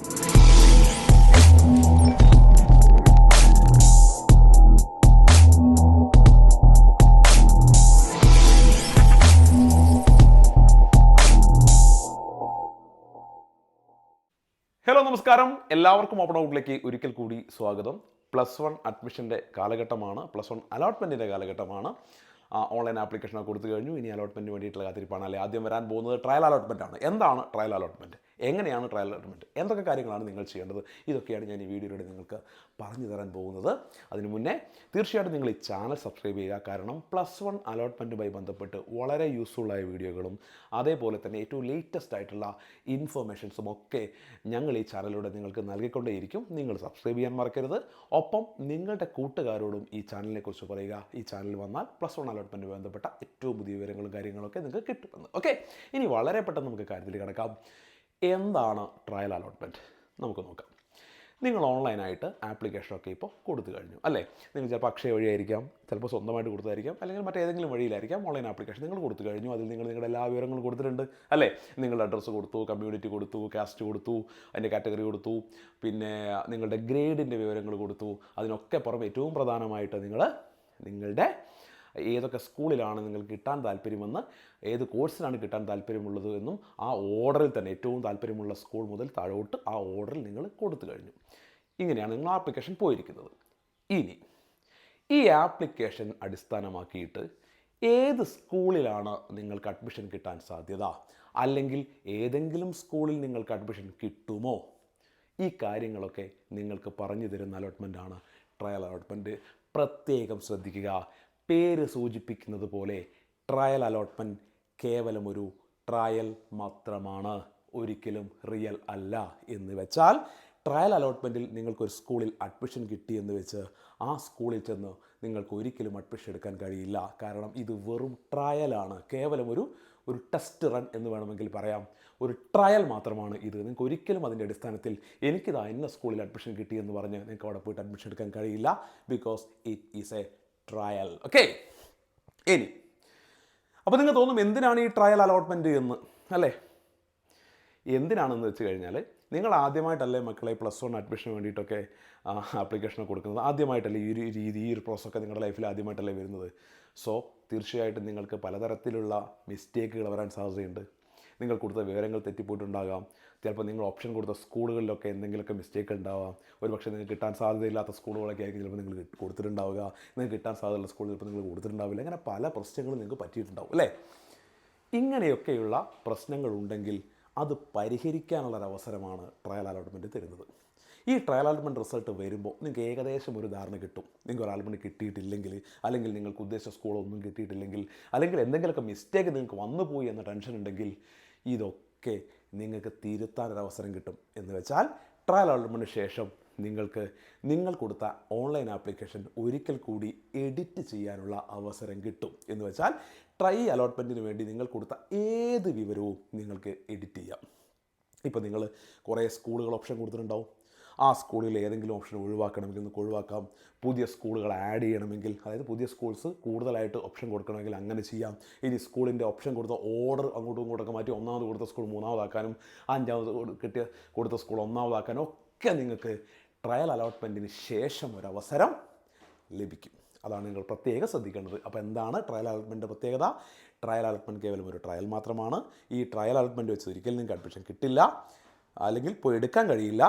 Hello നമസ്കാരം, എല്ലാവർക്കും open ഔട്ടിലേക്ക് ഒരിക്കൽ കൂടി സ്വാഗതം. +1 അഡ്മിഷൻ്റെ കാലഘട്ടമാണ്, +1 അലോട്ട്മെൻറ്റിൻ്റെ കാലഘട്ടമാണ്. ഓൺലൈൻ ആപ്ലിക്കേഷനൊക്കെ കൊടുത്തു കഴിഞ്ഞു. ഇനി അലോട്ട്മെൻറ്റിന് വേണ്ടിയിട്ടുള്ള കാത്തിരിപ്പാണ്. അല്ലെ, ആദ്യം വരാൻ പോകുന്നത് ട്രയൽ അലോട്ട്മെൻറ്റ് ആണ്. എന്താണ് ട്രയൽ അലോട്ട്മെൻറ്റ്, എങ്ങനെയാണ് ട്രയൽ അലോട്ട്മെൻറ്റ്, എന്തൊക്കെ കാര്യങ്ങളാണ് നിങ്ങൾ ചെയ്യേണ്ടത്, ഇതൊക്കെയാണ് ഞാൻ ഈ വീഡിയോയിലൂടെ നിങ്ങൾക്ക് പറഞ്ഞു തരാൻ പോകുന്നത്. അതിനു മുന്നേ തീർച്ചയായിട്ടും നിങ്ങൾ ഈ ചാനൽ സബ്സ്ക്രൈബ് ചെയ്യുക. കാരണം +1 അലോട്ട്മെൻറ്റുമായി ബന്ധപ്പെട്ട് വളരെ യൂസ്ഫുള്ളായ വീഡിയോകളും അതേപോലെ തന്നെ ഏറ്റവും ലേറ്റസ്റ്റ് ആയിട്ടുള്ള ഇൻഫർമേഷൻസും ഒക്കെ ഞങ്ങൾ ഈ ചാനലിലൂടെ നിങ്ങൾക്ക് നൽകിക്കൊണ്ടേയിരിക്കും. നിങ്ങൾ സബ്സ്ക്രൈബ് ചെയ്യാൻ മറക്കരുത്. ഒപ്പം നിങ്ങളുടെ കൂട്ടുകാരോടും ഈ ചാനലിനെക്കുറിച്ച് പറയുക. ഈ ചാനൽ വന്നാൽ +1 അലോട്ട്മെൻറ്റുമായി ബന്ധപ്പെട്ട ഏറ്റവും പുതിയ വിവരങ്ങളും കാര്യങ്ങളൊക്കെ നിങ്ങൾക്ക് കിട്ടുമെന്ന്. ഓക്കെ, ഇനി വളരെ പെട്ടെന്ന് നമുക്ക് കാര്യത്തിൽ കിടക്കാം. എന്താണ് ട്രയൽ അലോട്ട്മെൻറ്റ് നമുക്ക് നോക്കാം. നിങ്ങൾ ഓൺലൈനായിട്ട് ആപ്ലിക്കേഷനൊക്കെ ഇപ്പോൾ കൊടുത്തു കഴിഞ്ഞു അല്ലേ? നിങ്ങൾ ചിലപ്പോൾ അക്ഷയ വഴിയായിരിക്കാം, ചിലപ്പോൾ സ്വന്തമായിട്ട് കൊടുത്തായിരിക്കാം, അല്ലെങ്കിൽ മറ്റേതെങ്കിലും വഴിയിലായിരിക്കാം ഓൺലൈൻ ആപ്ലിക്കേഷൻ നിങ്ങൾ കൊടുത്തു കഴിഞ്ഞു. അതിൽ നിങ്ങളുടെ എല്ലാ വിവരങ്ങളും കൊടുത്തിട്ടുണ്ട് അല്ലേ? നിങ്ങളുടെ അഡ്രസ്സ് കൊടുത്തു, കമ്മ്യൂണിറ്റി കൊടുത്തു, കാസ്റ്റ് കൊടുത്തു, അതിൻ്റെ കാറ്റഗറി കൊടുത്തു, പിന്നെ നിങ്ങളുടെ ഗ്രേഡിൻ്റെ വിവരങ്ങൾ കൊടുത്തു. അതിനൊക്കെ പുറമെ ഏറ്റവും പ്രധാനമായിട്ട് നിങ്ങളുടെ ഏതൊക്കെ സ്കൂളിലാണ് നിങ്ങൾക്ക് കിട്ടാൻ താല്പര്യമെന്ന്, ഏത് കോഴ്സിനാണ് കിട്ടാൻ താല്പര്യമുള്ളത് എന്നും ആ ഓർഡറിൽ തന്നെ ഏറ്റവും താല്പര്യമുള്ള സ്കൂൾ മുതൽ താഴോട്ട് ആ ഓർഡറിൽ നിങ്ങൾ കൊടുത്തു കഴിഞ്ഞു. ഇങ്ങനെയാണ് നിങ്ങൾ ആപ്ലിക്കേഷൻ പോയിരിക്കുന്നത്. ഇനി ഈ ആപ്ലിക്കേഷൻ അടിസ്ഥാനമാക്കിയിട്ട് ഏത് സ്കൂളിലാണ് നിങ്ങൾക്ക് അഡ്മിഷൻ കിട്ടാൻ സാധ്യത, അല്ലെങ്കിൽ ഏതെങ്കിലും സ്കൂളിൽ നിങ്ങൾക്ക് അഡ്മിഷൻ കിട്ടുമോ, ഈ കാര്യങ്ങളൊക്കെ നിങ്ങൾക്ക് പറഞ്ഞു തരുന്ന അലോട്ട്മെൻറ്റാണ് ട്രയൽ അലോട്ട്മെൻറ്റ്. പ്രത്യേകം ശ്രദ്ധിക്കുക. പേര് സൂചിപ്പിക്കുന്നത് പോലെ ട്രയൽ അലോട്ട്മെൻറ്റ് കേവലം ഒരു ട്രയൽ മാത്രമാണ്, ഒരിക്കലും റിയൽ അല്ല. എന്ന് വെച്ചാൽ ട്രയൽ അലോട്ട്മെൻറ്റിൽ നിങ്ങൾക്കൊരു സ്കൂളിൽ അഡ്മിഷൻ കിട്ടിയെന്ന് വെച്ച് ആ സ്കൂളിൽ ചെന്ന് നിങ്ങൾക്ക് ഒരിക്കലും അഡ്മിഷൻ എടുക്കാൻ കഴിയില്ല. കാരണം ഇത് വെറും ട്രയലാണ്, കേവലം ഒരു ടെസ്റ്റ് റൺ എന്ന് വേണമെങ്കിൽ പറയാം. ഒരു ട്രയൽ മാത്രമാണ് ഇത്. നിങ്ങൾക്ക് ഒരിക്കലും അതിൻ്റെ അടിസ്ഥാനത്തിൽ എനിക്കിതാ ഇന്ന സ്കൂളിൽ അഡ്മിഷൻ കിട്ടിയെന്ന് പറഞ്ഞ് നിങ്ങൾക്ക് അവിടെ പോയിട്ട് അഡ്മിഷൻ എടുക്കാൻ കഴിയില്ല. Because it is A trial. Okay, ഇനി അപ്പോൾ നിങ്ങൾ തോന്നും എന്തിനാണ് ഈ ട്രയൽ അലോട്ട്മെൻറ്റ് എന്ന് അല്ലേ? എന്തിനാണെന്ന് വെച്ച് കഴിഞ്ഞാൽ, നിങ്ങൾ ആദ്യമായിട്ടല്ലേ മക്കളെ +1 അഡ്മിഷന് വേണ്ടിയിട്ടൊക്കെ ആപ്ലിക്കേഷൻ കൊടുക്കുന്നത്? ആദ്യമായിട്ടല്ലേ ഈ ഒരു രീതി, ഈ ഒരു പ്രോസസ്സൊക്കെ നിങ്ങളുടെ ലൈഫിൽ ആദ്യമായിട്ടല്ലേ വരുന്നത്? സോ തീർച്ചയായിട്ടും നിങ്ങൾക്ക് പലതരത്തിലുള്ള മിസ്റ്റേക്കുകൾ വരാൻ സാധ്യതയുണ്ട്. നിങ്ങൾ കൊടുത്ത വിവരങ്ങൾ തെറ്റിപ്പോയിട്ടുണ്ടാകാം. ചിലപ്പോൾ നിങ്ങൾ ഓപ്ഷൻ കൊടുത്ത സ്കൂളുകളിലൊക്കെ എന്തെങ്കിലുമൊക്കെ മിസ്റ്റേക്ക് ഉണ്ടാവാം. ഒരുപക്ഷെ നിങ്ങൾക്ക് കിട്ടാൻ സാധ്യതയില്ലാത്ത സ്കൂളുകളൊക്കെ ആയിരിക്കും ചിലപ്പോൾ നിങ്ങൾ കൊടുത്തിട്ടുണ്ടാവുക. നിങ്ങൾക്ക് കിട്ടാൻ സാധ്യതയുള്ള സ്കൂൾ ചിലപ്പോൾ നിങ്ങൾ കൊടുത്തിട്ടുണ്ടാവില്ല. അങ്ങനെ പല പ്രശ്നങ്ങളും നിങ്ങൾക്ക് പറ്റിയിട്ടുണ്ടാവും അല്ലേ? ഇങ്ങനെയൊക്കെയുള്ള പ്രശ്നങ്ങളുണ്ടെങ്കിൽ അത് പരിഹരിക്കാനുള്ളൊരവസരമാണ് ട്രയൽ അലോട്ട്മെൻറ്റ് തരുന്നത്. ഈ ട്രയൽ അലോട്ട്മെൻറ്റ് റിസൾട്ട് വരുമ്പോൾ നിങ്ങൾക്ക് ഏകദേശം ഒരു ധാരണ കിട്ടും. നിങ്ങൾക്ക് ഒരു അലോട്ട്മെൻറ്റ് കിട്ടിയിട്ടില്ലെങ്കിൽ, അല്ലെങ്കിൽ നിങ്ങൾക്ക് ഉദ്ദേശിച്ച സ്കൂളൊന്നും കിട്ടിയിട്ടില്ലെങ്കിൽ, അല്ലെങ്കിൽ എന്തെങ്കിലുമൊക്കെ മിസ്റ്റേക്ക് നിങ്ങൾക്ക് വന്നുപോയി എന്ന ടെൻഷൻ ഉണ്ടെങ്കിൽ ഇതൊക്കെ നിങ്ങൾക്ക് തിരുത്താനൊരവസരം കിട്ടും. എന്ന് വെച്ചാൽ ട്രയൽ അലോട്ട്മെൻറ്റിന് ശേഷം നിങ്ങൾ കൊടുത്ത ഓൺലൈൻ ആപ്ലിക്കേഷൻ ഒരിക്കൽ കൂടി എഡിറ്റ് ചെയ്യാനുള്ള അവസരം കിട്ടും. എന്ന് വെച്ചാൽ ട്രയൽ അലോട്ട്മെൻറ്റിന് വേണ്ടി നിങ്ങൾ കൊടുത്ത ഏത് വിവരവും നിങ്ങൾക്ക് എഡിറ്റ് ചെയ്യാം. ഇപ്പോൾ നിങ്ങൾ കുറേ സ്കൂളുകൾ ഓപ്ഷൻ കൊടുത്തിട്ടുണ്ടാവും. ആ സ്കൂളിൽ ഏതെങ്കിലും ഓപ്ഷൻ ഒഴിവാക്കണമെങ്കിൽ നിങ്ങൾക്ക് ഒഴിവാക്കാം. പുതിയ സ്കൂളുകൾ ആഡ് ചെയ്യണമെങ്കിൽ, അതായത് പുതിയ സ്കൂൾസ് കൂടുതലായിട്ട് ഓപ്ഷൻ കൊടുക്കണമെങ്കിൽ അങ്ങനെ ചെയ്യാം. ഇനി സ്കൂളിൻ്റെ ഓപ്ഷൻ കൊടുത്ത ഓർഡർ അങ്ങോട്ടും ഇങ്ങോട്ടൊക്കെ മാറ്റി ഒന്നാമത് കൊടുത്ത സ്കൂൾ മൂന്നാമതാക്കാനും, അഞ്ചാമത് കൊടുത്ത സ്കൂൾ ഒന്നാമതാക്കാനും ഒക്കെ നിങ്ങൾക്ക് ട്രയൽ അലോട്ട്മെൻറ്റിന് ശേഷം ഒരവസരം ലഭിക്കും. അതാണ് നിങ്ങൾ പ്രത്യേകം ശ്രദ്ധിക്കേണ്ടത്. അപ്പോൾ എന്താണ് ട്രയൽ അലോട്ട്മെൻറ്റിൻ്റെ പ്രത്യേകത? ട്രയൽ അലോട്ട്മെൻറ്റ് കേവലം ഒരു ട്രയൽ മാത്രമാണ്. ഈ ട്രയൽ അലോട്ട്മെൻറ്റ് വെച്ച് ഒരിക്കലും നിങ്ങൾക്ക് അഡ്മിഷൻ കിട്ടില്ല, അല്ലെങ്കിൽ പോയി എടുക്കാൻ കഴിയില്ല.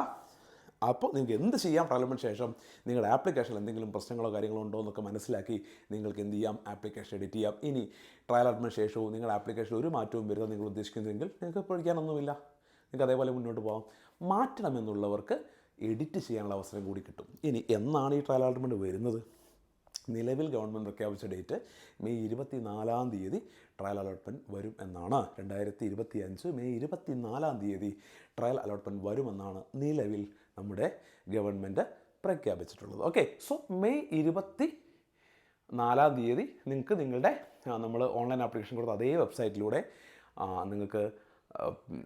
അപ്പോൾ നിങ്ങൾക്ക് എന്ത് ചെയ്യാം? ട്രയൽ അലോട്ട്മെൻറ്റ് ശേഷം നിങ്ങളുടെ ആപ്ലിക്കേഷനിൽ എന്തെങ്കിലും പ്രശ്നങ്ങളോ കാര്യങ്ങളോ ഉണ്ടോ എന്നൊക്കെ മനസ്സിലാക്കി നിങ്ങൾക്ക് എന്ത് ചെയ്യാം? ആപ്ലിക്കേഷൻ എഡിറ്റ് ചെയ്യാം. ഇനി ട്രയൽ അലോട്ട്മെൻറ്റ് ശേഷവും നിങ്ങളുടെ ആപ്ലിക്കേഷനിൽ ഒരു മാറ്റവും വരുന്നത് നിങ്ങൾ ഉദ്ദേശിക്കുന്നെങ്കിൽ നിങ്ങൾക്ക് പഠിക്കാനൊന്നുമില്ല, നിങ്ങൾക്ക് അതേപോലെ മുന്നോട്ട് പോകാം. മാറ്റണമെന്നുള്ളവർക്ക് എഡിറ്റ് ചെയ്യാനുള്ള അവസരം കൂടി കിട്ടും. ഇനി എന്നാണ് ഈ ട്രയൽ അലോട്ട്മെൻറ്റ് വരുന്നത്? നിലവിൽ ഗവൺമെൻറ് പ്രഖ്യാപിച്ച ഡേറ്റ് മെയ് 24 ട്രയൽ അലോട്ട്മെൻറ്റ് വരും എന്നാണ്. 2025 മെയ് 24 ട്രയൽ അലോട്ട്മെൻറ്റ് വരുമെന്നാണ് നിലവിൽ നമ്മുടെ ഗവൺമെൻറ് പ്രഖ്യാപിച്ചിട്ടുള്ളത്. ഓക്കെ, സോ മെയ് 24 നിങ്ങൾക്ക് നമ്മൾ ഓൺലൈൻ ആപ്ലിക്കേഷൻ കൊടുത്ത അതേ വെബ്സൈറ്റിലൂടെ നിങ്ങൾക്ക്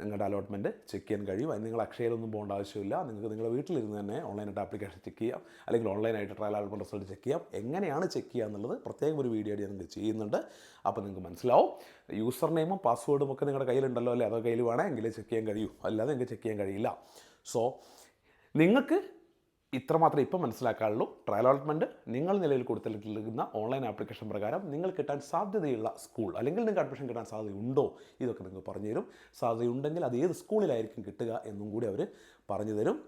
നിങ്ങളുടെ അലോട്ട്മെൻറ്റ് ചെക്ക് ചെയ്യാൻ കഴിയും. അതിന് നിങ്ങൾ അക്ഷയയിലൊന്നും പോകേണ്ട ആവശ്യമില്ല. നിങ്ങൾക്ക് നിങ്ങളുടെ വീട്ടിലിരുന്ന് തന്നെ ഓൺലൈനായിട്ട് ആപ്ലിക്കേഷൻ ചെക്ക് ചെയ്യാം, അല്ലെങ്കിൽ ഓൺലൈനായിട്ട് ട്രയൽ അലോട്ട്മെൻറ്റ് റിസൾട്ട് ചെക്ക് ചെയ്യാം. എങ്ങനെയാണ് ചെക്ക് ചെയ്യുക എന്നുള്ളത് പ്രത്യേകം ഒരു വീഡിയോ ആയിട്ട് നിങ്ങൾ ചെയ്യുന്നുണ്ട്. അപ്പോൾ നിങ്ങൾക്ക് മനസ്സിലാവും. യൂസർ നെയിമും പാസ്വേഡും ഒക്കെ നിങ്ങളുടെ കയ്യിലുണ്ടല്ലോ അല്ലേ? അതൊക്കെ കയ്യിൽ വേണമെങ്കിൽ ചെക്ക് ചെയ്യാൻ കഴിയൂ, അല്ലാതെ നിങ്ങൾക്ക് ചെക്ക് ചെയ്യാൻ കഴിയില്ല. സോ നിങ്ങൾക്ക് ഇത്രമാത്രം ഇപ്പം മനസ്സിലാക്കാനുള്ളൂ. ട്രയൽ അലോട്ട്മെൻറ്റ് നിങ്ങൾ നിലവിൽ കൊടുത്തിരിക്കുന്ന ഓൺലൈൻ ആപ്ലിക്കേഷൻ പ്രകാരം നിങ്ങൾ കിട്ടാൻ സാധ്യതയുള്ള സ്കൂൾ അല്ലെങ്കിൽ നിങ്ങൾക്ക് അഡ്മിഷൻ കിട്ടാൻ സാധ്യതയുണ്ടോ, ഇതൊക്കെ നിങ്ങൾ പറഞ്ഞു തരും. സാധ്യതയുണ്ടെങ്കിൽ അത് ഏത് സ്കൂളിലായിരിക്കും കിട്ടുക എന്നും കൂടി അവർ പറഞ്ഞു തരും.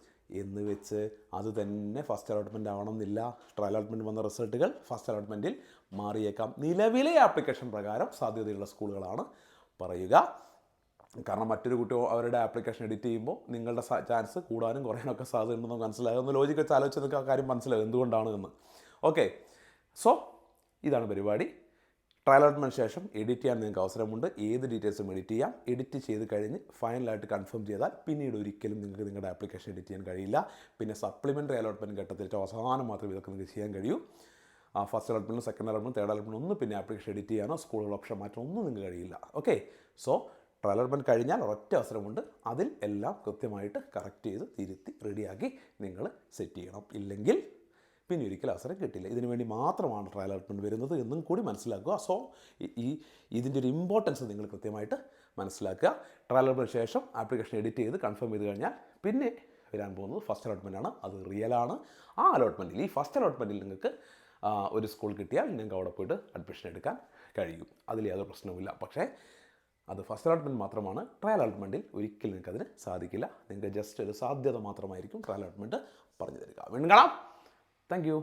എന്ന് വെച്ച് അത് തന്നെ ഫസ്റ്റ് അലോട്ട്മെൻറ്റ് ആവണമെന്നില്ല. ട്രയൽ അലോട്ട്മെൻറ്റ് വന്ന റിസൾട്ടുകൾ ഫസ്റ്റ് അലോട്ട്മെൻറ്റിൽ മാറിയേക്കാം. നിലവിലെ ആപ്ലിക്കേഷൻ പ്രകാരം സാധ്യതയുള്ള സ്കൂളുകളാണ് പറയുക. കാരണം മറ്റൊരു കുട്ടി അവരുടെ ആപ്ലിക്കേഷൻ എഡിറ്റ് ചെയ്യുമ്പോൾ നിങ്ങളുടെ ചാൻസ് കൂടാനും കുറയാനൊക്കെ സാധ്യത ഉണ്ടെന്ന് മനസ്സിലാകും. ഒന്ന് ലോജിക്ക് വെച്ച് ആലോചിച്ച് നിങ്ങൾക്ക് ആ കാര്യം മനസ്സിലാകും എന്തുകൊണ്ടാണ് എന്ന്. ഓക്കെ, സോ ഇതാണ് പരിപാടി. ട്രയൽ അലോട്ട്മെൻറ്റ് ശേഷം എഡിറ്റ് ചെയ്യാൻ നിങ്ങൾക്ക് അവസരമുണ്ട്. ഏത് ഡീറ്റെയിൽസും എഡിറ്റ് ചെയ്യാം. എഡിറ്റ് ചെയ്ത് കഴിഞ്ഞ് ഫൈനലായിട്ട് കൺഫേം ചെയ്താൽ പിന്നീട് ഒരിക്കലും നിങ്ങൾക്ക് നിങ്ങളുടെ ആപ്ലിക്കേഷൻ എഡിറ്റ് ചെയ്യാൻ കഴിയില്ല. പിന്നെ സപ്ലിമെൻ്ററി അലോട്ട്മെൻറ്റ് ഘട്ടത്തിൽ അവസാനം മാത്രമേ ഇതൊക്കെ നിങ്ങൾക്ക് ചെയ്യാൻ കഴിയൂ. ഫസ്റ്റ് അലോട്ട്മെൻറ്റും സെക്കൻഡ് അലോട്ട്മെൻറ്റും തേർഡ് അലോട്ട്മെൻറ്റും ഒന്നും പിന്നെ ആപ്ലിക്കേഷൻ എഡിറ്റ് ചെയ്യാനോ സ്കൂളുകൾ ഓപ്ഷൻ മാറ്റാനോ ഒന്നും നിങ്ങൾക്ക് കഴിയില്ല. ഓക്കെ, സോ ട്രയൽ അലോട്ട്മെൻറ്റ് കഴിഞ്ഞാൽ ഒരൊറ്റ അവസരമുണ്ട്. അതിൽ എല്ലാം കൃത്യമായിട്ട് കറക്റ്റ് ചെയ്ത് തിരുത്തി റെഡിയാക്കി നിങ്ങൾ സെറ്റ് ചെയ്യണം. ഇല്ലെങ്കിൽ പിന്നെ ഒരിക്കലും അവസരം കിട്ടില്ല. ഇതിനു വേണ്ടി മാത്രമാണ് ട്രയൽ അലോട്ട്മെൻറ്റ് വരുന്നത് എന്നും കൂടി മനസ്സിലാക്കുക. സോ ഇതിൻ്റെ ഒരു ഇമ്പോർട്ടൻസ് നിങ്ങൾ കൃത്യമായിട്ട് മനസ്സിലാക്കുക. ട്രയൽ അലോട്ട്മെൻറ്റ് ശേഷം ആപ്ലിക്കേഷൻ എഡിറ്റ് ചെയ്ത് കൺഫേം ചെയ്ത് കഴിഞ്ഞാൽ പിന്നെ വരാൻ പോകുന്നത് ഫസ്റ്റ് അലോട്ട്മെൻറ്റാണ്. അത് റിയലാണ്. ആ അലോട്ട്മെൻറ്റിൽ ഈ ഫസ്റ്റ് അലോട്ട്മെൻറ്റിൽ നിങ്ങൾക്ക് ഒരു സ്കൂൾ കിട്ടിയാൽ നിങ്ങൾക്ക് അവിടെ പോയിട്ട് അഡ്മിഷൻ എടുക്കാൻ കഴിയും. അതിൽ യാതൊരു പ്രശ്നവുമില്ല. പക്ഷേ അത് ഫസ്റ്റ് അലോട്ട്മെൻറ്റ് മാത്രമാണ്. ട്രയൽ അലോട്ട്മെൻറ്റിൽ ഒരിക്കലും നിങ്ങൾക്ക് അതിന് സാധിക്കില്ല. നിങ്ങൾക്ക് ജസ്റ്റ് ഒരു സാധ്യത മാത്രമായിരിക്കും ട്രയൽ അലോട്ട്മെൻറ്റ് പറഞ്ഞു തരിക. വീണ്ടും കാണാം. Thank you.